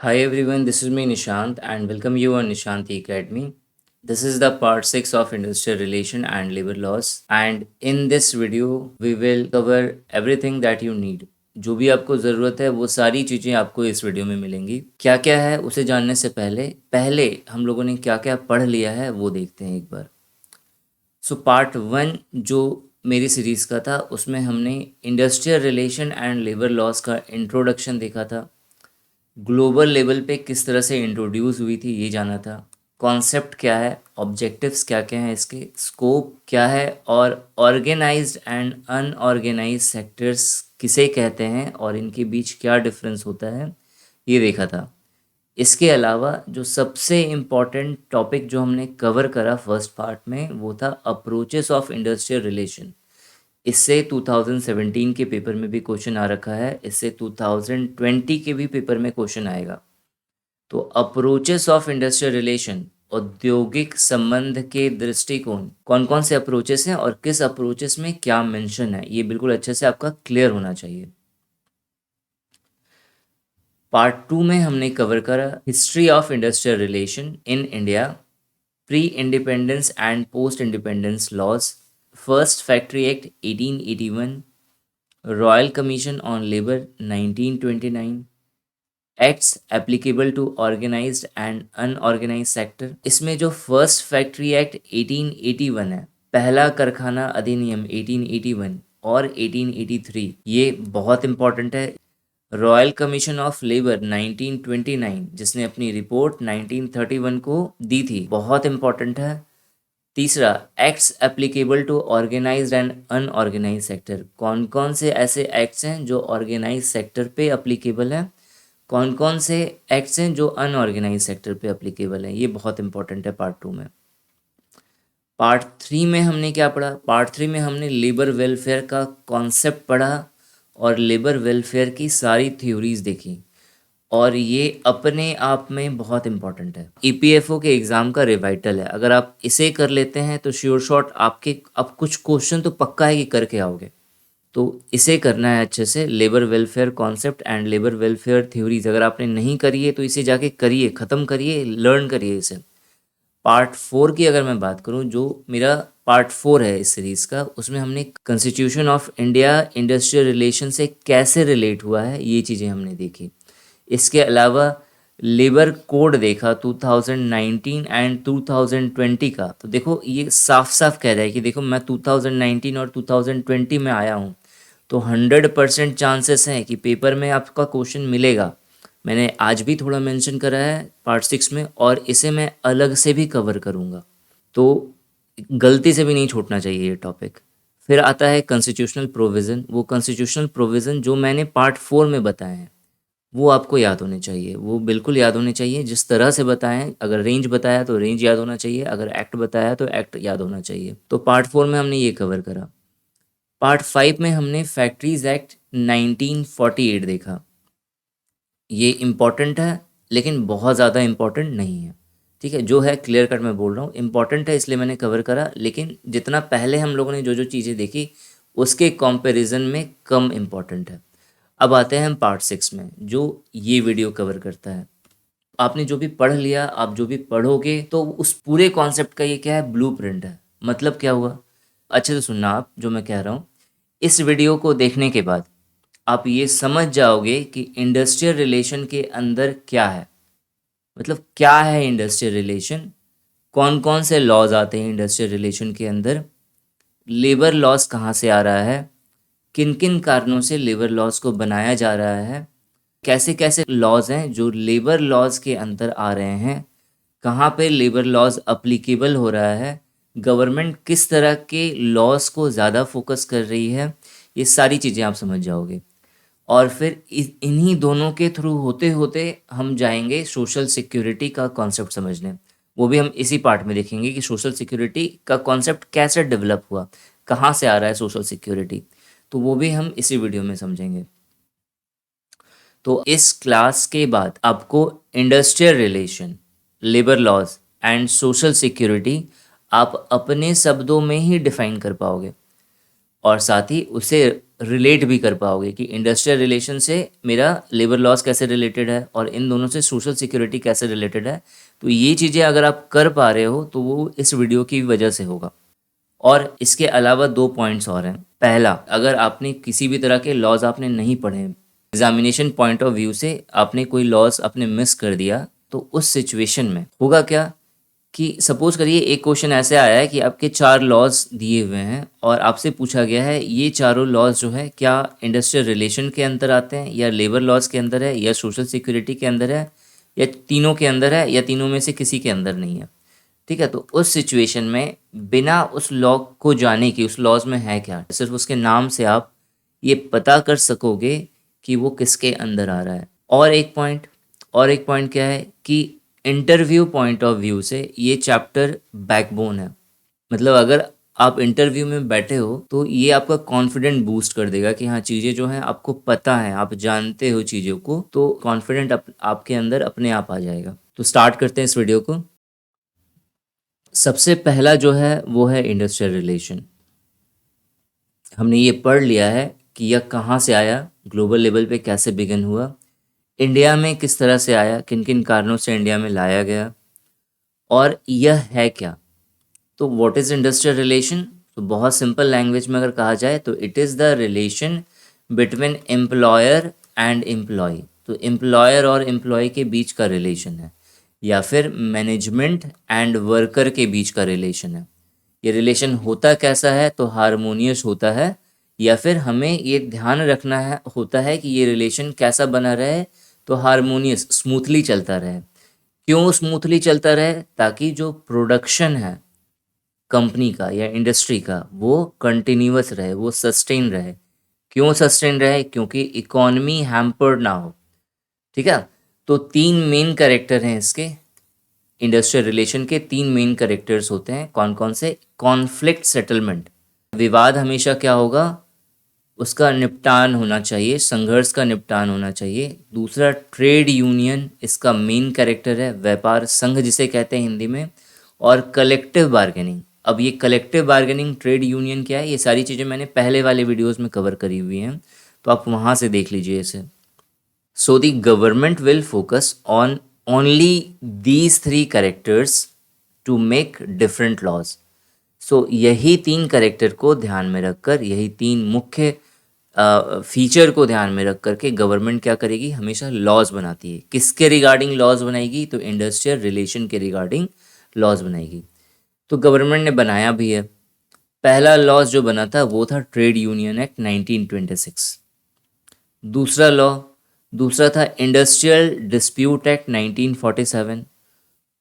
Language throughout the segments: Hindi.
Hi everyone, this is me Nishant and welcome you on Nishanti Academy. This is the part 6 of industrial relation and labor laws, and in this video we will cover everything that you need. जो भी आपको ज़रूरत है वो सारी चीज़ें आपको इस वीडियो में मिलेंगी। क्या क्या है उसे जानने से पहले हम लोगों ने क्या क्या पढ़ लिया है वो देखते हैं एक बार। सो पार्ट 1 जो मेरी सीरीज़ का था उसमें हमने industrial relation and labour laws का इंट्रोडक्शन देखा था। ग्लोबल लेवल पे किस तरह से इंट्रोड्यूस हुई थी ये जाना था। कॉन्सेप्ट क्या है, ऑब्जेक्टिव्स क्या क्या हैं इसके, स्कोप क्या है और ऑर्गेनाइज्ड एंड अनऑर्गेनाइज्ड सेक्टर्स किसे कहते हैं और इनके बीच क्या डिफरेंस होता है ये देखा था। इसके अलावा जो सबसे इम्पॉर्टेंट टॉपिक जो हमने कवर करा फर्स्ट पार्ट में वो था अप्रोचेस ऑफ इंडस्ट्रियल रिलेशन। इससे 2017 के पेपर में भी क्वेश्चन आ रखा है, इससे 2020 के भी पेपर में क्वेश्चन आएगा। तो अप्रोचेस ऑफ इंडस्ट्रियल रिलेशन, औद्योगिक संबंध के दृष्टिकोण, कौन कौन से अप्रोचेस हैं और किस अप्रोचेस में क्या मेंशन है, ये बिल्कुल अच्छे से आपका क्लियर होना चाहिए। पार्ट 2 में हमने कवर करा history of industrial relation in India, pre independence and post independence laws, first factory act 1881, royal commission on labour 1929, acts applicable to organised and unorganised sector. इसमें जो फर्स्ट फैक्ट्री एक्ट 1881 है, पहला कारखाना अधिनियम 1881 और 1883, ये बहुत इंपॉर्टेंट है। रॉयल कमीशन ऑफ लेबर 1929 जिसने अपनी रिपोर्ट 1931 को दी थी, बहुत इंपॉर्टेंट है। तीसरा, acts applicable to organised and unorganised sector, कौन कौन से ऐसे एक्ट्स हैं जो ऑर्गेनाइज सेक्टर पे अप्लीकेबल हैं, कौन कौन से एक्ट्स हैं जो अनऑर्गेनाइज सेक्टर पे अप्लीकेबल हैं, ये बहुत इंपॉर्टेंट है पार्ट 2 में। पार्ट 3 में हमने क्या पढ़ा? पार्ट 3 में हमने लेबर वेलफेयर का कॉन्सेप्ट पढ़ा और लेबर वेलफेयर की सारी थ्योरीज देखी, और ये अपने आप में बहुत इंपॉर्टेंट है। ईपीएफओ के एग्ज़ाम का रिवाइटल है, अगर आप इसे कर लेते हैं तो श्योर शॉट आपके अब कुछ क्वेश्चन तो पक्का है कि करके आओगे। तो इसे करना है अच्छे से, labour welfare concept and labour welfare theories अगर आपने नहीं करी है तो इसे जाके करिए, ख़त्म करिए, लर्न करिए इसे। पार्ट 4 की अगर मैं बात करूं, जो मेरा पार्ट 4 है इस सीरीज़ का, उसमें हमने constitution of India industrial relation से कैसे रिलेट हुआ है ये चीज़ें हमने देखी। इसके अलावा लेबर कोड देखा 2019 एंड 2020 का। तो देखो ये साफ साफ कह रहा है कि देखो मैं 2019 और 2020 में आया हूँ, तो 100% चांसेस हैं कि पेपर में आपका क्वेश्चन मिलेगा। मैंने आज भी थोड़ा मेंशन करा है पार्ट 6 में, और इसे मैं अलग से भी कवर करूँगा, तो गलती से भी नहीं छूटना चाहिए ये टॉपिक। फिर आता है कॉन्स्टिट्यूशनल प्रोविज़न, वो कॉन्स्टिट्यूशनल प्रोविज़न जो मैंने पार्ट 4 में बताए हैं वो आपको याद होने चाहिए, वो बिल्कुल याद होने चाहिए जिस तरह से बताएं। अगर रेंज बताया तो रेंज याद होना चाहिए, अगर एक्ट बताया तो एक्ट याद होना चाहिए। तो पार्ट 4 में हमने ये कवर करा। पार्ट 5 में हमने फैक्ट्रीज एक्ट 1948 देखा। ये इम्पॉर्टेंट है लेकिन बहुत ज़्यादा इम्पॉर्टेंट नहीं है, ठीक है। जो है क्लियर कट मैं बोल रहा हूँ, इम्पॉर्टेंट है इसलिए मैंने कवर करा, लेकिन जितना पहले हम लोगों ने जो जो चीज़ें देखी उसके कंपैरिजन में कम इम्पॉर्टेंट है। अब आते हैं हम पार्ट 6 में, जो ये वीडियो कवर करता है। आपने जो भी पढ़ लिया, आप जो भी पढ़ोगे, तो उस पूरे कॉन्सेप्ट का ये क्या है, ब्लूप्रिंट है। मतलब क्या हुआ, अच्छे से सुनना आप जो मैं कह रहा हूँ। इस वीडियो को देखने के बाद आप ये समझ जाओगे कि इंडस्ट्रियल रिलेशन के अंदर क्या है, मतलब क्या है इंडस्ट्रियल रिलेशन, कौन कौन से लॉज आते हैं इंडस्ट्रियल रिलेशन के अंदर, लेबर लॉज कहाँ से आ रहा है, किन किन कारणों से लेबर लॉज को बनाया जा रहा है, कैसे कैसे लॉज हैं जो लेबर लॉज के अंदर आ रहे हैं, कहाँ पे लेबर लॉज अप्लीकेबल हो रहा है, गवर्नमेंट किस तरह के लॉज को ज़्यादा फोकस कर रही है, ये सारी चीज़ें आप समझ जाओगे। और फिर इन्हीं दोनों के थ्रू होते होते हम जाएंगे सोशल सिक्योरिटी का कॉन्सेप्ट समझने। वो भी हम इसी पार्ट में देखेंगे कि सोशल सिक्योरिटी का कॉन्सेप्ट कैसे डेवलप हुआ, कहाँ से आ रहा है सोशल सिक्योरिटी, तो वो भी हम इसी वीडियो में समझेंगे। तो इस क्लास के बाद आपको industrial relation, labour laws and social security आप अपने शब्दों में ही डिफाइन कर पाओगे, और साथ ही उसे रिलेट भी कर पाओगे कि इंडस्ट्रियल रिलेशन से मेरा लेबर लॉस कैसे रिलेटेड है और इन दोनों से सोशल सिक्योरिटी कैसे रिलेटेड है। तो ये चीज़ें अगर आप कर पा रहे हो तो वो इस वीडियो की वजह से होगा। और इसके अलावा 2 पॉइंट्स और हैं। पहला, अगर आपने किसी भी तरह के लॉज आपने नहीं पढ़े, एग्जामिनेशन पॉइंट ऑफ व्यू से आपने कोई लॉज आपने मिस कर दिया, तो उस सिचुएशन में होगा क्या कि सपोज करिए एक क्वेश्चन ऐसे आया है कि आपके 4 लॉज दिए हुए हैं और आपसे पूछा गया है ये चारों लॉज जो है क्या इंडस्ट्रियल रिलेशन के अंदर आते हैं या लेबर लॉज के अंदर है या सोशल सिक्योरिटी के अंदर है या तीनों के अंदर है या तीनों में से किसी के अंदर नहीं है। ठीक है, तो उस सिचुएशन में बिना उस लॉ को जाने कि उस लॉज में है क्या, सिर्फ उसके नाम से आप ये पता कर सकोगे कि वो किसके अंदर आ रहा है। और एक पॉइंट क्या है कि इंटरव्यू पॉइंट ऑफ व्यू से ये चैप्टर बैकबोन है। मतलब अगर आप इंटरव्यू में बैठे हो तो ये आपका कॉन्फिडेंट बूस्ट कर देगा कि हाँ चीज़ें जो हैं आपको पता है, आप जानते हो चीज़ों को, तो कॉन्फिडेंट आपके अंदर अपने आप आ जाएगा। तो स्टार्ट करते हैं इस वीडियो को। सबसे पहला जो है वो है इंडस्ट्रियल रिलेशन। हमने ये पढ़ लिया है कि यह कहाँ से आया, ग्लोबल लेवल पे कैसे बिगन हुआ, इंडिया में किस तरह से आया, किन किन कारणों से इंडिया में लाया गया, और यह है क्या। तो व्हाट इज़ इंडस्ट्रियल रिलेशन? तो बहुत सिंपल लैंग्वेज में अगर कहा जाए तो it is the relation between employer and employee. तो एम्प्लॉयर और एम्प्लॉय के बीच का रिलेशन है, या फिर मैनेजमेंट एंड वर्कर के बीच का रिलेशन है। ये रिलेशन होता कैसा है? तो हारमोनियस होता है, या फिर हमें ये ध्यान रखना है होता है कि ये रिलेशन कैसा बना रहे, तो हारमोनियस, स्मूथली चलता रहे। क्यों स्मूथली चलता रहे? ताकि जो प्रोडक्शन है कंपनी का या इंडस्ट्री का वो कंटिन्यूअस रहे, वो सस्टेन रहे। क्यों सस्टेन रहे? क्योंकि इकोनॉमी हैम्पर्ड ना हो। ठीक है, तो 3 मेन कैरेक्टर हैं इसके। इंडस्ट्रियल रिलेशन के 3 मेन कैरेक्टर्स होते हैं। कौन कौन से? कॉन्फ्लिक्ट सेटलमेंट, विवाद हमेशा क्या होगा, उसका निपटान होना चाहिए, संघर्ष का निपटान होना चाहिए। दूसरा, ट्रेड यूनियन, इसका मेन कैरेक्टर है, व्यापार संघ जिसे कहते हैं हिंदी में। और कलेक्टिव बार्गेनिंग। अब ये कलेक्टिव बार्गेनिंग, ट्रेड यूनियन क्या है, ये सारी चीज़ें मैंने पहले वाले वीडियोस में कवर करी हुई हैं, तो आप वहाँ से देख लीजिए इसे। So the government will focus on only these 3 characters to make different laws. So यही 3 कैरेक्टर को ध्यान में रखकर, यही 3 मुख्य फीचर को ध्यान में रख करके गवर्नमेंट क्या करेगी, हमेशा लॉज बनाती है। किसके रिगार्डिंग लॉज बनाएगी? तो इंडस्ट्रियल रिलेशन के रिगार्डिंग लॉज बनाएगी। तो गवर्नमेंट ने बनाया भी है। पहला लॉज जो बना था वो था ट्रेड यूनियन एक्ट 1926। दूसरा था इंडस्ट्रियल डिस्प्यूट एक्ट 1947।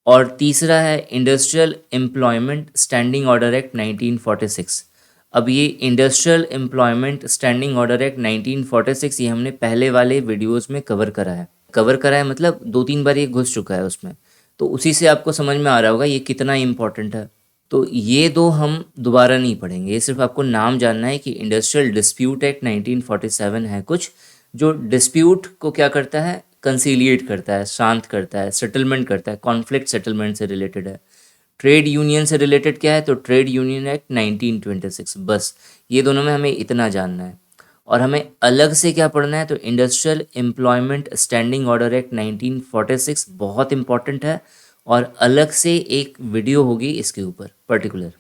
और तीसरा है industrial employment standing order act 1946। अब ये industrial employment standing order act 1946 ये हमने पहले वाले वीडियोस में कवर करा है मतलब 2-3 बार ये घुस चुका है उसमें, तो उसी से आपको समझ में आ रहा होगा ये कितना इम्पोर्टेंट है। तो ये 2 हम दोबारा नहीं पढ़ेंगे, ये सिर्फ आपको नाम जानना है कि इंडस्ट्रियल डिस्प्यूट एक्ट 1947 है कुछ जो डिस्प्यूट को क्या करता है, कंसीलिएट करता है, शांत करता है, सेटलमेंट करता है, कॉन्फ्लिक्ट सेटलमेंट से रिलेटेड है। ट्रेड यूनियन से रिलेटेड क्या है? तो ट्रेड यूनियन एक्ट 1926। बस ये दोनों में हमें इतना जानना है। और हमें अलग से क्या पढ़ना है? तो industrial employment standing order act 1946 बहुत इंपॉर्टेंट है, और अलग से एक वीडियो होगी इसके ऊपर पर्टिकुलर।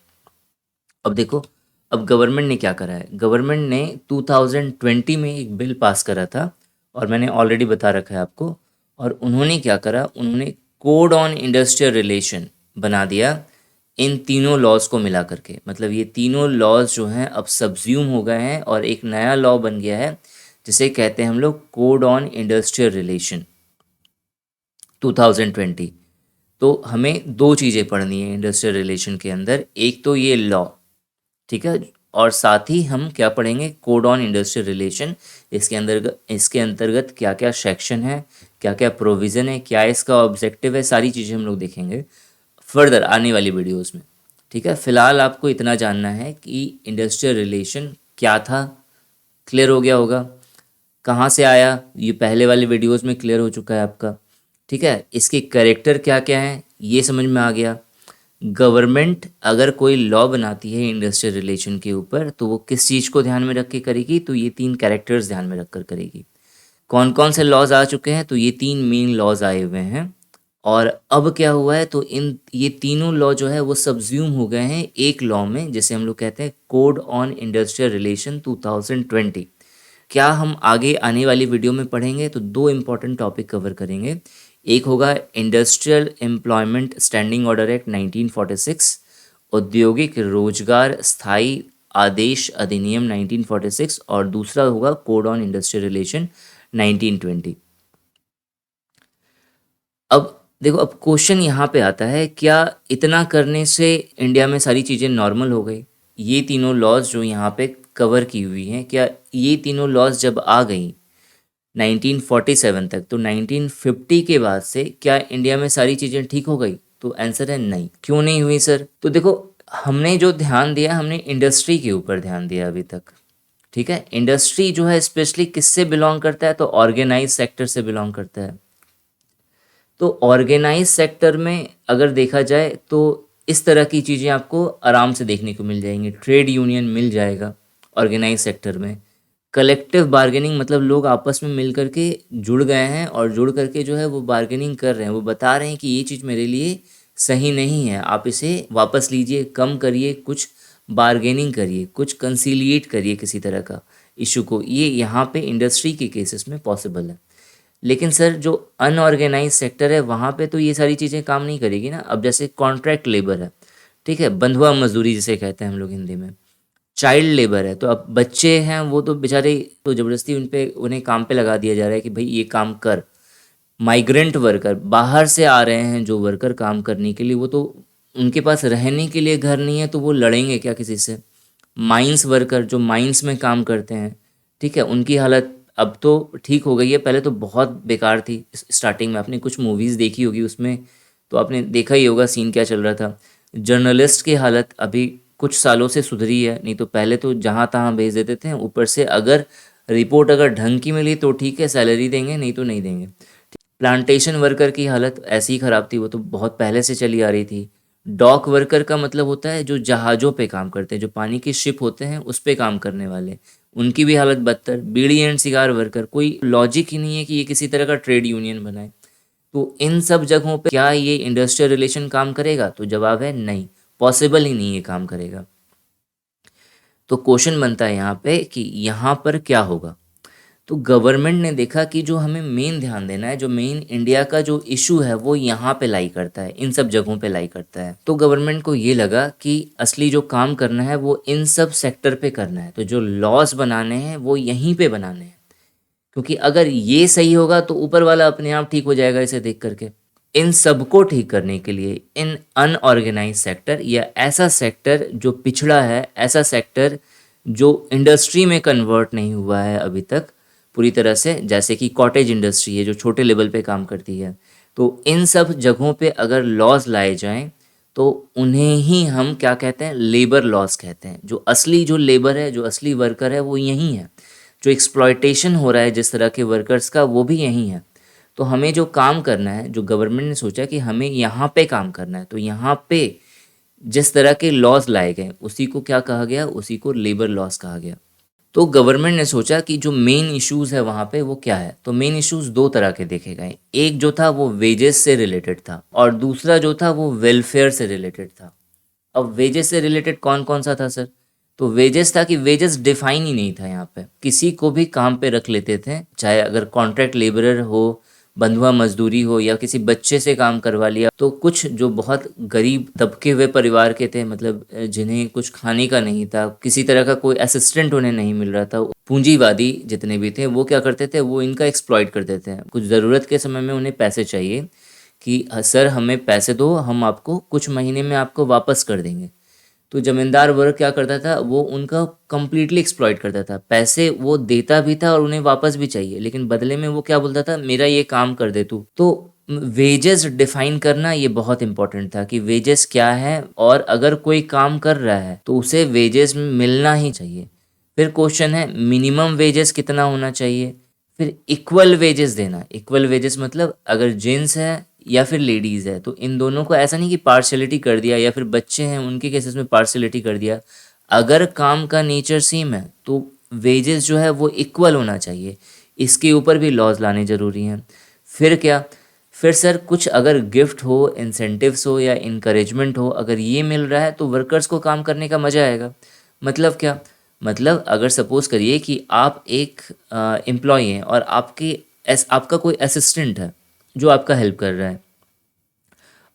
अब देखो, अब गवर्नमेंट ने क्या करा है, गवर्नमेंट ने 2020 में एक बिल पास करा था, और मैंने ऑलरेडी बता रखा है आपको। और उन्होंने क्या करा, उन्होंने कोड ऑन इंडस्ट्रियल रिलेशन बना दिया इन तीनों लॉज को मिला करके। मतलब ये तीनों लॉज जो हैं अब सब्ज्यूम हो गए हैं और एक नया लॉ बन गया है जिसे कहते हैं हम लोग कोड ऑन इंडस्ट्रियल रिलेशन 2020। तो हमें 2 चीज़ें पढ़नी है इंडस्ट्रियल रिलेशन के अंदर, एक तो ये लॉ, ठीक है, और साथ ही हम क्या पढ़ेंगे, कोड ऑन इंडस्ट्रियल रिलेशन। इसके अंतर्गत क्या क्या सेक्शन है, क्या क्या प्रोविज़न है, क्या इसका ऑब्जेक्टिव है, सारी चीज़ें हम लोग देखेंगे फर्दर आने वाली वीडियोस में। ठीक है, फिलहाल आपको इतना जानना है कि इंडस्ट्रियल रिलेशन क्या था, क्लियर हो गया होगा। कहाँ से आया ये पहले वाले वीडियोस में क्लियर हो चुका है आपका। ठीक है, इसके कैरेक्टर क्या क्या हैं ये समझ में आ गया। गवर्नमेंट अगर कोई लॉ बनाती है इंडस्ट्रियल रिलेशन के ऊपर तो वो किस चीज़ को ध्यान में रख के करेगी, तो ये 3 कैरेक्टर्स ध्यान में रख कर करेगी। कौन कौन से लॉज आ चुके हैं, तो ये 3 मेन लॉज आए हुए हैं। और अब क्या हुआ है, तो इन ये तीनों लॉ जो है वो सब्ज्यूम हो गए हैं एक लॉ में, जिसे हम लोग कहते हैं कोड ऑन इंडस्ट्रियल रिलेशन 2020। क्या हम आगे आने वाली वीडियो में पढ़ेंगे तो 2 इम्पॉर्टेंट टॉपिक कवर करेंगे। एक होगा industrial employment standing order act 1946, औद्योगिक रोजगार स्थायी आदेश अधिनियम 1946, और दूसरा होगा कोड ऑन इंडस्ट्रियल रिलेशन 1920। अब देखो, अब क्वेश्चन यहाँ पे आता है, क्या इतना करने से इंडिया में सारी चीज़ें नॉर्मल हो गई? ये तीनों लॉज जो यहाँ पे कवर की हुई हैं, क्या ये तीनों लॉज जब आ गई 1947 तक, तो 1950 के बाद से क्या इंडिया में सारी चीज़ें ठीक हो गई? तो आंसर है नहीं। क्यों नहीं हुई सर? तो देखो, हमने जो ध्यान दिया, हमने इंडस्ट्री के ऊपर ध्यान दिया अभी तक। ठीक है, इंडस्ट्री जो है स्पेशली किससे बिलोंग करता है, तो ऑर्गेनाइज सेक्टर से बिलोंग करता है। तो ऑर्गेनाइज सेक्टर में अगर देखा जाए तो इस तरह की चीज़ें आपको आराम से देखने को मिल जाएंगी। ट्रेड यूनियन मिल जाएगा ऑर्गेनाइज सेक्टर में। कलेक्टिव बार्गेनिंग मतलब लोग आपस में मिल करके जुड़ गए हैं और जुड़ करके जो है वो बार्गेनिंग कर रहे हैं, वो बता रहे हैं कि ये चीज़ मेरे लिए सही नहीं है, आप इसे वापस लीजिए, कम करिए, कुछ बार्गेनिंग करिए, कुछ कंसीलिएट करिए किसी तरह का इशू को। ये यहाँ पे इंडस्ट्री के केसेस में पॉसिबल है। लेकिन सर जो अनऑर्गेनाइज सेक्टर है वहाँ पे तो ये सारी चीज़ें काम नहीं करेगी ना। अब जैसे कॉन्ट्रैक्ट लेबर है, ठीक है, बंधुआ मजदूरी जिसे कहते हैं हम लोग हिंदी में, चाइल्ड लेबर है, तो अब बच्चे हैं वो तो बेचारे, तो ज़बरदस्ती उन्हें काम पे लगा दिया जा रहा है कि भाई ये काम कर। माइग्रेंट वर्कर, बाहर से आ रहे हैं जो वर्कर काम करने के लिए, वो तो उनके पास रहने के लिए घर नहीं है, तो वो लड़ेंगे क्या किसी से? माइंस वर्कर जो माइंस में काम करते हैं, ठीक है, उनकी हालत अब तो ठीक हो गई है, पहले तो बहुत बेकार थी। स्टार्टिंग में आपने कुछ मूवीज़ देखी होगी, उसमें तो आपने देखा ही होगा सीन क्या चल रहा था। जर्नलिस्ट की हालत अभी कुछ सालों से सुधरी है, नहीं तो पहले तो जहाँ तहाँ भेज देते थे। ऊपर से अगर रिपोर्ट अगर ढंग की मिली तो ठीक है, सैलरी देंगे, नहीं तो नहीं देंगे। प्लांटेशन वर्कर की हालत ऐसी ही ख़राब थी, वो तो बहुत पहले से चली आ रही थी। डॉक वर्कर का मतलब होता है जो जहाज़ों पे काम करते हैं, जो पानी के शिप होते हैं उस पे काम करने वाले, उनकी भी हालत बदतर। बीड़ी एंड सिगार वर्कर, कोई लॉजिक ही नहीं है कि ये किसी तरह का ट्रेड यूनियन बनाए। तो इन सब जगहों पे क्या ये इंडस्ट्रियल रिलेशन काम करेगा? तो जवाब है नहीं, पॉसिबल ही नहीं ये काम करेगा। तो क्वेश्चन बनता है यहाँ पे कि यहाँ पर क्या होगा? तो गवर्नमेंट ने देखा कि जो हमें मेन ध्यान देना है, जो मेन इंडिया का जो इशू है वो यहाँ पे लाई करता है, इन सब जगहों पे लाई करता है। तो गवर्नमेंट को ये लगा कि असली जो काम करना है वो इन सब सेक्टर पे करना है, तो जो लॉज बनाने हैं वो यहीं पे बनाने हैं। क्योंकि अगर ये सही होगा तो ऊपर वाला अपने आप ठीक हो जाएगा इसे देख करके। इन सबको ठीक करने के लिए इन अनऑर्गेनाइज सेक्टर, या ऐसा सेक्टर जो पिछड़ा है, ऐसा सेक्टर जो इंडस्ट्री में कन्वर्ट नहीं हुआ है अभी तक पूरी तरह से, जैसे कि कॉटेज इंडस्ट्री है जो छोटे लेवल पे काम करती है, तो इन सब जगहों पे अगर लॉज लाए जाएं तो उन्हें ही हम क्या कहते हैं? लेबर लॉज कहते हैं। जो असली जो लेबर है, जो असली वर्कर है वो यही है। जो एक्सप्लॉयटेशन हो रहा है जिस तरह के वर्कर्स का, वो भी यही है। तो हमें जो काम करना है, जो गवर्नमेंट ने सोचा कि हमें यहाँ पे काम करना है, तो यहाँ पे जिस तरह के लॉज लाए गए उसी को क्या कहा गया? उसी को लेबर लॉज कहा गया। तो गवर्नमेंट ने सोचा कि जो मेन इश्यूज है वहाँ पे वो क्या है, तो मेन इश्यूज दो तरह के देखे गए। एक जो था वो वेजेस से रिलेटेड था, और दूसरा जो था वो वेलफेयर से रिलेटेड था। अब वेजेस से रिलेटेड कौन कौन सा था सर? तो वेजेस था कि वेजेस डिफाइन ही नहीं था यहाँ पे, किसी को भी काम पे रख लेते थे, चाहे अगर कॉन्ट्रैक्ट लेबरर हो, बंधुआ मजदूरी हो, या किसी बच्चे से काम करवा लिया। तो कुछ जो बहुत गरीब दबके हुए परिवार के थे, मतलब जिन्हें कुछ खाने का नहीं था, किसी तरह का कोई असिस्टेंट उन्हें नहीं मिल रहा था, पूंजीवादी जितने भी थे वो क्या करते थे? वो इनका एक्सप्लॉइट करते थे। कुछ ज़रूरत के समय में उन्हें पैसे चाहिए कि सर हमें पैसे दो, हम आपको कुछ महीने में आपको वापस कर देंगे। तो जमींदार वर्ग क्या करता था? वो उनका कंप्लीटली एक्सप्लॉइट करता था। पैसे वो देता भी था और उन्हें वापस भी चाहिए, लेकिन बदले में वो क्या बोलता था? मेरा ये काम कर दे तू। तो वेजेस डिफाइन करना ये बहुत इंपॉर्टेंट था कि वेजेस क्या है, और अगर कोई काम कर रहा है तो उसे वेजेस मिलना ही चाहिए। फिर क्वेश्चन है मिनिमम वेजेस कितना होना चाहिए, फिर इक्वल वेजेस देना। इक्वल वेजेस मतलब अगर जेंट्स है या फिर लेडीज़ है, तो इन दोनों को ऐसा नहीं कि पार्शलिटी कर दिया, या फिर बच्चे हैं उनके केसेस में पार्शलिटी कर दिया। अगर काम का नेचर सेम है तो वेजेस जो है वो इक्वल होना चाहिए। इसके ऊपर भी लॉज लाने ज़रूरी हैं। फिर क्या, फिर सर कुछ अगर गिफ्ट हो, इंसेंटिव्स हो या इनकरेजमेंट हो, अगर ये मिल रहा है तो वर्कर्स को काम करने का मज़ा आएगा। मतलब क्या, मतलब अगर सपोज करिए कि आप एक एम्प्लॉय हैं और आपका कोई असिस्टेंट है जो आपका हेल्प कर रहा है।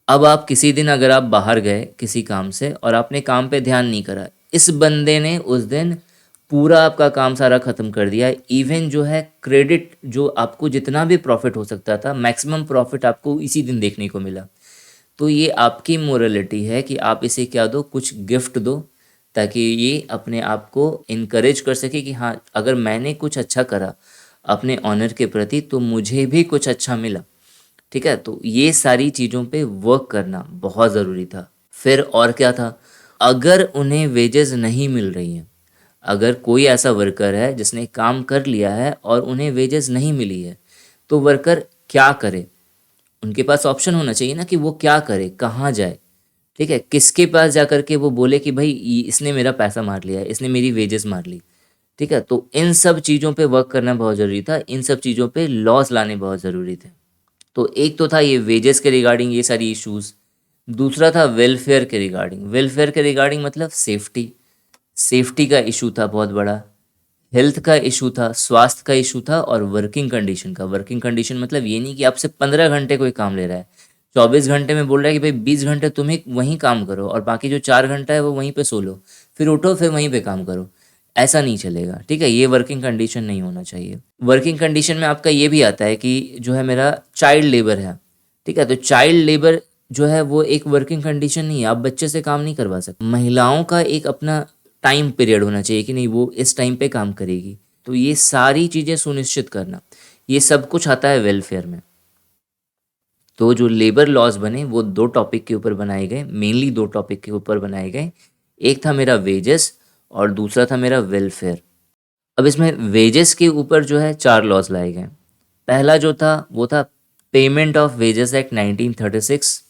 अब आप किसी दिन अगर आप बाहर गए किसी काम से और आपने काम पे ध्यान नहीं करा, इस बंदे ने उस दिन पूरा आपका काम सारा ख़त्म कर दिया। इवन जो है क्रेडिट, जो आपको जितना भी प्रॉफिट हो सकता था, मैक्सिमम प्रॉफिट आपको इसी दिन देखने को मिला। तो ये आपकी मोरलिटी है कि आप इसे क्या दो, कुछ गिफ्ट दो, ताकि ये अपने आप को इनकरेज कर सके कि हाँ, अगर मैंने कुछ अच्छा करा अपने ऑनर के प्रति तो मुझे भी कुछ अच्छा मिला। ठीक है, तो ये सारी चीज़ों पे वर्क करना बहुत ज़रूरी था। फिर और क्या था, अगर उन्हें वेजेस नहीं मिल रही हैं, अगर कोई ऐसा वर्कर है जिसने काम कर लिया है और उन्हें वेजेस नहीं मिली है, तो वर्कर क्या करे। उनके पास ऑप्शन होना चाहिए ना कि वो क्या करे, कहाँ जाए। ठीक है, किसके पास जा कर के वो बोले कि भाई इसने मेरा पैसा मार लिया है, इसने मेरी वेजेस मार ली। ठीक है, तो इन सब चीज़ों पे वर्क करना बहुत ज़रूरी था, इन सब चीज़ों पे लॉस लाने बहुत ज़रूरी थे। तो एक तो था ये वेजेस के रिगार्डिंग ये सारी इश्यूज। दूसरा था वेलफेयर के रिगार्डिंग। वेलफेयर के रिगार्डिंग मतलब सेफ्टी, सेफ्टी का इशू था बहुत बड़ा। हेल्थ का इशू था, स्वास्थ्य का इशू था, और वर्किंग कंडीशन का। वर्किंग कंडीशन मतलब ये नहीं कि आपसे 15 घंटे कोई काम ले रहा है, 24 घंटे में बोल रहा है कि भाई 20 घंटे तुम ही वहीं काम करो और बाकी जो 4 घंटा है वो वहीं पे सो लो, फिर उठो फिर वहीं पे काम करो। ऐसा नहीं चलेगा। ठीक है, ये वर्किंग कंडीशन नहीं होना चाहिए। वर्किंग कंडीशन में आपका ये भी आता है कि जो है मेरा चाइल्ड लेबर है। ठीक है, तो चाइल्ड लेबर जो है वो एक वर्किंग कंडीशन नहीं है, आप बच्चे से काम नहीं करवा सकते। महिलाओं का एक अपना टाइम पीरियड होना चाहिए कि नहीं, वो इस टाइम पे काम करेगी। तो ये सारी चीज़ें सुनिश्चित करना, ये सब कुछ आता है वेलफेयर में। तो जो लेबर लॉज बने वो दो टॉपिक के ऊपर बनाए गए, मेनली दो टॉपिक के ऊपर बनाए गए। एक था मेरा वेजेस और दूसरा था मेरा वेलफेयर। अब इसमें वेजेस के ऊपर जो है 4 लॉज लाए गए। पहला जो था वो था पेमेंट ऑफ वेजेस एक्ट 1936।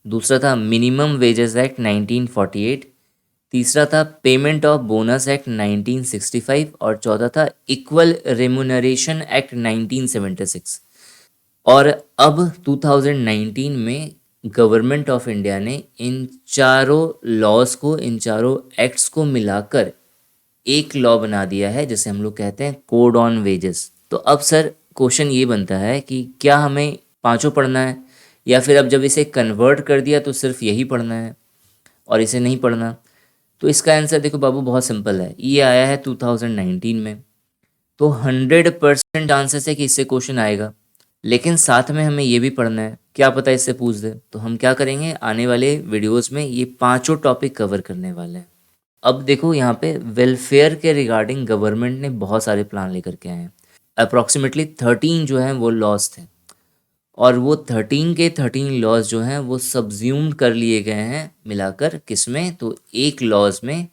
दूसरा था मिनिमम वेजेस एक्ट 1948। तीसरा था पेमेंट ऑफ बोनस एक्ट 1965 और चौथा था इक्वल रेमुनरेशन एक्ट 1976। और अब 2019 में गवर्नमेंट ऑफ इंडिया ने इन चारों लॉज को, इन चारों एक्ट्स को मिलाकर एक लॉ बना दिया है जिसे हम लोग कहते हैं कोड ऑन वेजेस। तो अब सर क्वेश्चन ये बनता है कि क्या हमें पांचों पढ़ना है, या फिर अब जब इसे कन्वर्ट कर दिया तो सिर्फ यही पढ़ना है और इसे नहीं पढ़ना। तो इसका आंसर देखो बाबू बहुत सिंपल है, ये आया है 2019 में, तो 100% चांसेस है कि इससे क्वेश्चन आएगा। लेकिन साथ में हमें ये भी पढ़ना है, क्या पता इससे पूछ दे। तो हम क्या करेंगे, आने वाले वीडियोस में ये पांचों टॉपिक कवर करने वाले हैं। अब देखो यहाँ पे वेलफेयर के रिगार्डिंग गवर्नमेंट ने बहुत सारे प्लान लेकर के आए हैं। अप्रॉक्सीमेटली 13 जो हैं वो लॉज थे, और वो 13 के 13 लॉज जो हैं वो सब्ज्यूम्ड कर लिए गए हैं मिलाकर किसमें, तो एक लॉज में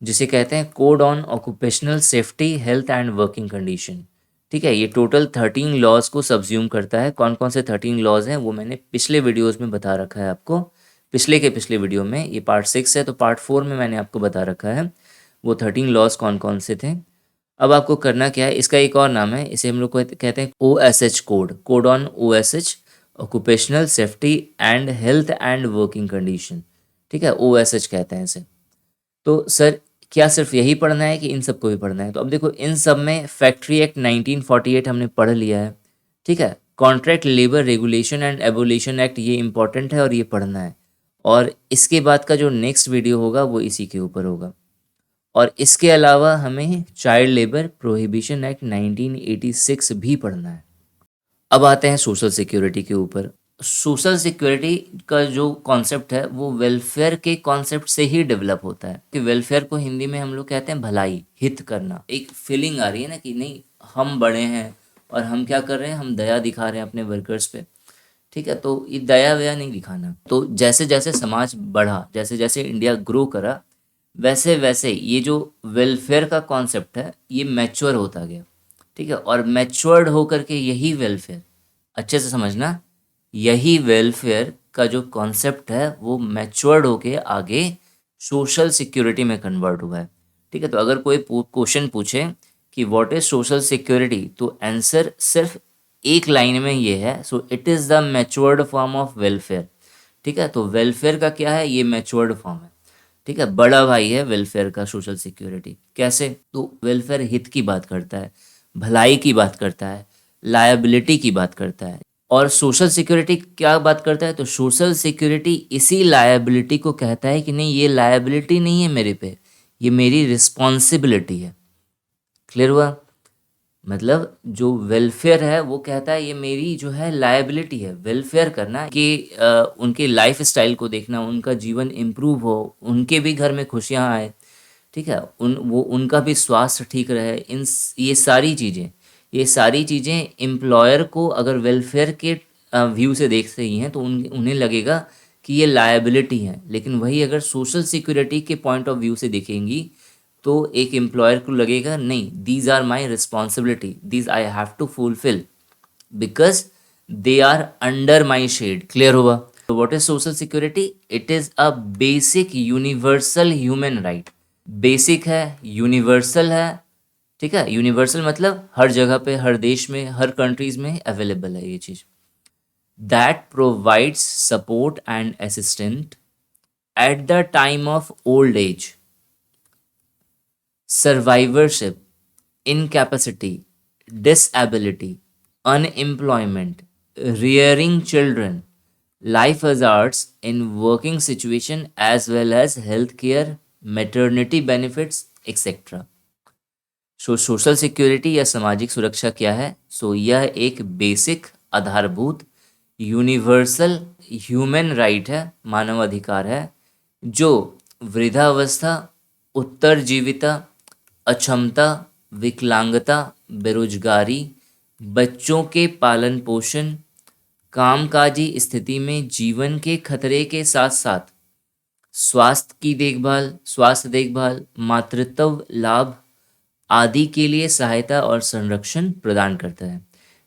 जिसे कहते हैं code on occupational safety health and working condition. ठीक है, ये टोटल 13 लॉज को सब्ज्यूम करता है। कौन कौन से 13 लॉज हैं वो मैंने पिछले वीडियोस में बता रखा है आपको। पिछले के पिछले वीडियो में, ये पार्ट 6 है तो पार्ट 4 में मैंने आपको बता रखा है वो 13 लॉज कौन कौन से थे। अब आपको करना क्या है, इसका एक और नाम है, इसे हम लोग कहते हैं OSH code, code on OSH occupational safety and health and working condition. ठीक है, OSH कहते हैं इसे। तो सर क्या सिर्फ यही पढ़ना है कि इन सबको भी पढ़ना है? तो अब देखो इन सब में फैक्ट्री एक्ट 1948 हमने पढ़ लिया है। ठीक है, contract labour regulation and abolition act ये इंपॉर्टेंट है और ये पढ़ना है। और इसके बाद का जो नेक्स्ट वीडियो होगा वो इसी के ऊपर होगा। और इसके अलावा हमें चाइल्ड लेबर प्रोहिबिशन एक्ट 1986 भी पढ़ना है। अब आते हैं सोशल सिक्योरिटी के ऊपर। सोशल सिक्योरिटी का जो कॉन्सेप्ट है वो वेलफेयर के कॉन्सेप्ट से ही डेवलप होता है। कि वेलफेयर को हिंदी में हम लोग कहते हैं भलाई, हित करना। एक फीलिंग आ रही है ना कि नहीं, हम बड़े हैं और हम क्या कर रहे हैं, हम दया दिखा रहे हैं अपने वर्कर्स पे। ठीक है, तो ये दया वया नहीं दिखाना। तो जैसे जैसे समाज बढ़ा, जैसे जैसे इंडिया ग्रो करा, वैसे वैसे ये जो वेलफेयर का कॉन्सेप्ट है ये मैच्योर होता गया। ठीक है, और मैच्योर्ड होकर के यही वेलफेयर, अच्छे से समझना, यही वेलफेयर का जो कॉन्सेप्ट है वो मैच्योर्ड होके आगे सोशल सिक्योरिटी में कन्वर्ट हुआ है। ठीक है, तो अगर कोई क्वेश्चन पूछे कि व्हाट इज सोशल सिक्योरिटी, तो आंसर सिर्फ एक लाइन में ये है, so it is the matured form of welfare. ठीक है, तो वेलफेयर का क्या है, ये मैच्योर्ड फॉर्म है। ठीक है, बड़ा भाई है वेलफेयर का सोशल सिक्योरिटी। कैसे, तो वेलफेयर हित की बात करता है, भलाई की बात करता है, लायबिलिटी की बात करता है। और सोशल सिक्योरिटी क्या बात करता है, तो सोशल सिक्योरिटी इसी लायबिलिटी को कहता है कि नहीं, ये लायबिलिटी नहीं है मेरे पे, ये मेरी रिस्पॉन्सिबिलिटी है। क्लियर हुआ? मतलब जो वेलफेयर है वो कहता है ये मेरी जो है लायबिलिटी है, वेलफेयर करना कि उनके लाइफ स्टाइल को देखना, उनका जीवन इम्प्रूव हो, उनके भी घर में खुशियाँ आए। ठीक है, उनका भी स्वास्थ्य ठीक रहे। ये सारी चीज़ें एम्प्लॉयर को अगर वेलफेयर के व्यू से देख रही हैं तो उन्हें लगेगा कि ये लायबिलिटी है। लेकिन वही अगर सोशल सिक्योरिटी के पॉइंट ऑफ व्यू से देखेंगी तो एक एम्प्लॉयर को लगेगा नहीं, these are my responsibility, these I have to fulfil because they are under my shade. Clear हुआ? तो what is social security? It is a basic universal human right. Basic है, यूनिवर्सल है। ठीक है, यूनिवर्सल मतलब हर जगह पे, हर देश में, हर कंट्रीज में अवेलेबल है ये चीज़। That provides support and assistant at the time of old age, survivorship, incapacity, disability, unemployment, rearing children, life hazards in working situation as well as healthcare, maternity benefits, etc. Social security या सामाजिक सुरक्षा क्या है? यह एक बेसिक, आधारभूत, यूनिवर्सल ह्यूमन राइट है, मानव अधिकार है, जो वृद्धावस्था, उत्तरजीविता, अक्षमता, विकलांगता, बेरोजगारी, बच्चों के पालन पोषण, कामकाजी स्थिति में जीवन के खतरे के साथ साथ स्वास्थ्य देखभाल, मातृत्व लाभ आदि के लिए सहायता और संरक्षण प्रदान करता है।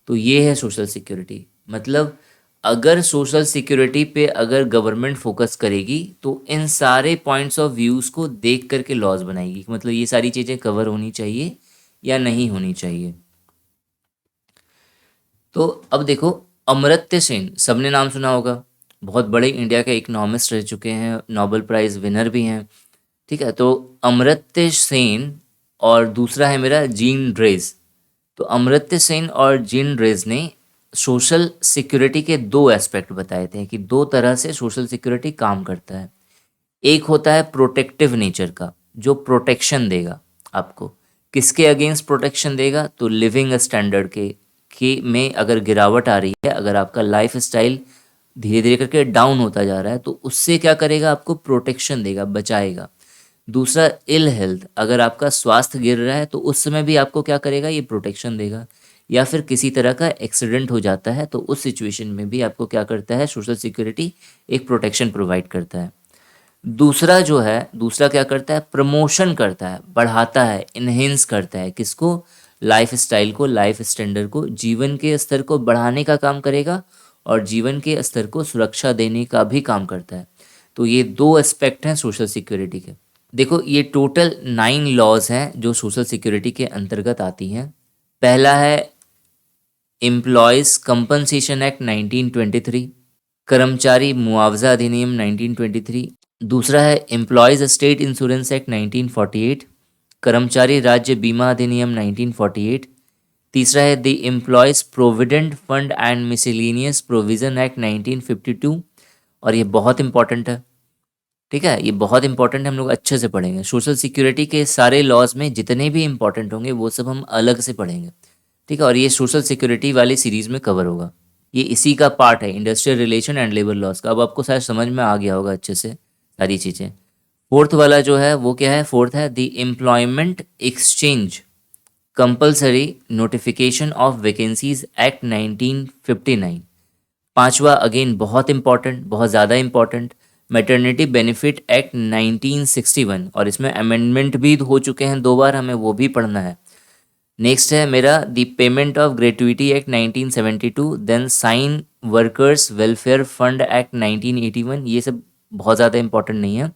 तो ये है सोशल सिक्योरिटी। मतलब अगर सोशल सिक्योरिटी पे अगर गवर्नमेंट फोकस करेगी तो इन सारे पॉइंट्स ऑफ व्यूज़ को देख करके लॉज बनाएगी। मतलब ये सारी चीज़ें कवर होनी चाहिए या नहीं होनी चाहिए। तो अब देखो, अमर्त्य सेन सबने नाम सुना होगा, बहुत बड़े इंडिया के इकोनॉमिस्ट रह चुके हैं, नोबेल प्राइज़ विनर भी हैं। ठीक है, तो अमर्त्य सेन और दूसरा है मेरा जीन ड्रेज। तो अमर्त्य सेन और जीन ड्रेज ने सोशल सिक्योरिटी के दो एस्पेक्ट बताए थे कि दो तरह से सोशल सिक्योरिटी काम करता है। एक होता है प्रोटेक्टिव नेचर का, जो प्रोटेक्शन देगा आपको। किसके अगेंस्ट प्रोटेक्शन देगा? तो लिविंग स्टैंडर्ड के में अगर गिरावट आ रही है, अगर आपका लाइफ स्टाइल धीरे धीरे करके डाउन होता जा रहा है, तो उससे क्या करेगा? आपको प्रोटेक्शन देगा, बचाएगा। दूसरा, इल हेल्थ, अगर आपका स्वास्थ्य गिर रहा है तो उस समय भी आपको क्या करेगा? ये प्रोटेक्शन देगा। या फिर किसी तरह का एक्सीडेंट हो जाता है तो उस सिचुएशन में भी आपको क्या करता है? सोशल सिक्योरिटी एक प्रोटेक्शन प्रोवाइड करता है। दूसरा क्या करता है? प्रमोशन करता है, बढ़ाता है, इन्हेंस करता है। किसको? लाइफ स्टाइल को, लाइफ स्टैंडर्ड को, जीवन के स्तर को बढ़ाने का काम करेगा और जीवन के स्तर को सुरक्षा देने का भी काम करता है। तो ये दो एस्पेक्ट हैं सोशल सिक्योरिटी के। देखो, ये टोटल 9 लॉज हैं जो सोशल सिक्योरिटी के अंतर्गत आती हैं। पहला है एम्प्लॉयज़ कंपनसेशन एक्ट 1923, कर्मचारी मुआवजा अधिनियम 1923। दूसरा है एम्प्लॉयज़ स्टेट इंश्योरेंस एक्ट 1948, कर्मचारी राज्य बीमा अधिनियम 1948। तीसरा है the employees provident fund and miscellaneous provision act 1952, और ये बहुत इंपॉर्टेंट है। ठीक है, ये बहुत इंपॉर्टेंट है, हम लोग अच्छे से पढ़ेंगे। सोशल सिक्योरिटी के सारे लॉज में जितने भी इंपॉर्टेंट होंगे वो सब हम अलग से पढ़ेंगे। ठीक है, और ये सोशल सिक्योरिटी वाली सीरीज में कवर होगा। ये इसी का पार्ट है, industrial relation and labour laws का। अब आपको शायद समझ में आ गया होगा अच्छे से सारी चीज़ें। फोर्थ वाला जो है वो क्या है? फोर्थ है the employment exchange compulsory notification of vacancies act 1959। पांचवा अगेन बहुत इंपॉर्टेंट, बहुत ज़्यादा इंपॉर्टेंट, मैटरनिटी बेनिफिट एक्ट 1961, और इसमें अमेंडमेंट भी हो चुके हैं 2 बार, हमें वो भी पढ़ना है। नेक्स्ट है मेरा the payment of gratuity act 1972, then cine workers welfare fund act 1981। ये सब बहुत ज़्यादा इंपॉर्टेंट नहीं है।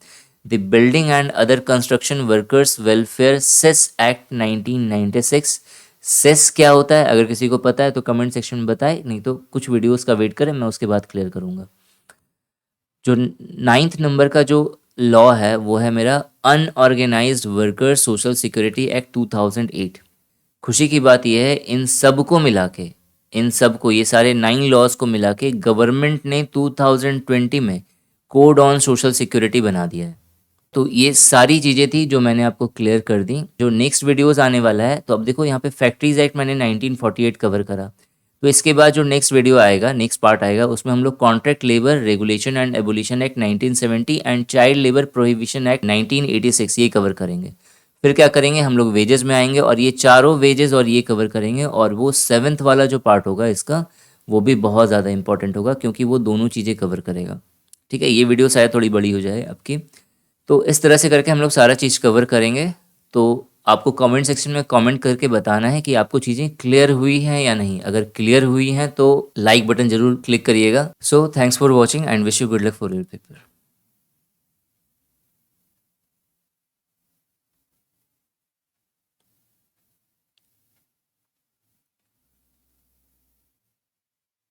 The building and other construction workers welfare cess act 1996। Cess क्या होता है, अगर किसी को पता है तो कमेंट सेक्शन में बताए, नहीं तो कुछ वीडियोस का वेट करें, मैं उसके बाद क्लियर करूँगा। जो 9th नंबर का जो लॉ है वो है मेरा unorganised worker social security act 2008। खुशी की बात यह है इन सब को मिला के, इन सब को, ये सारे 9 लॉज को मिला के गवर्नमेंट ने 2020 में कोड ऑन सोशल सिक्योरिटी बना दिया है। तो ये सारी चीज़ें थी जो मैंने आपको क्लियर कर दी। जो नेक्स्ट वीडियोस आने वाला है, तो अब देखो यहाँ पे फैक्ट्रीज एक्ट मैंने 1948 कवर करा, तो इसके बाद जो नेक्स्ट वीडियो आएगा, नेक्स्ट पार्ट आएगा, उसमें हम लोग contract labour regulation and abolition act 1970 and child labour prohibition act 1986 ये कवर करेंगे। फिर क्या करेंगे, हम लोग वेजेस में आएंगे और ये चारों वेजेस और ये कवर करेंगे, और वो 7th वाला जो पार्ट होगा इसका, वो भी बहुत ज़्यादा इंपॉर्टेंट होगा क्योंकि वो दोनों चीज़ें कवर करेगा। ठीक है, ये वीडियो शायद थोड़ी बड़ी हो जाए आपकी। तो इस तरह से करके हम लोग सारा चीज़ कवर करेंगे। तो आपको कमेंट सेक्शन में कमेंट करके बताना है कि आपको चीज़ें क्लियर हुई हैं या नहीं। अगर क्लियर हुई हैं तो लाइक बटन ज़रूर क्लिक करिएगा। So thanks for watching and wish you good luck for your paper.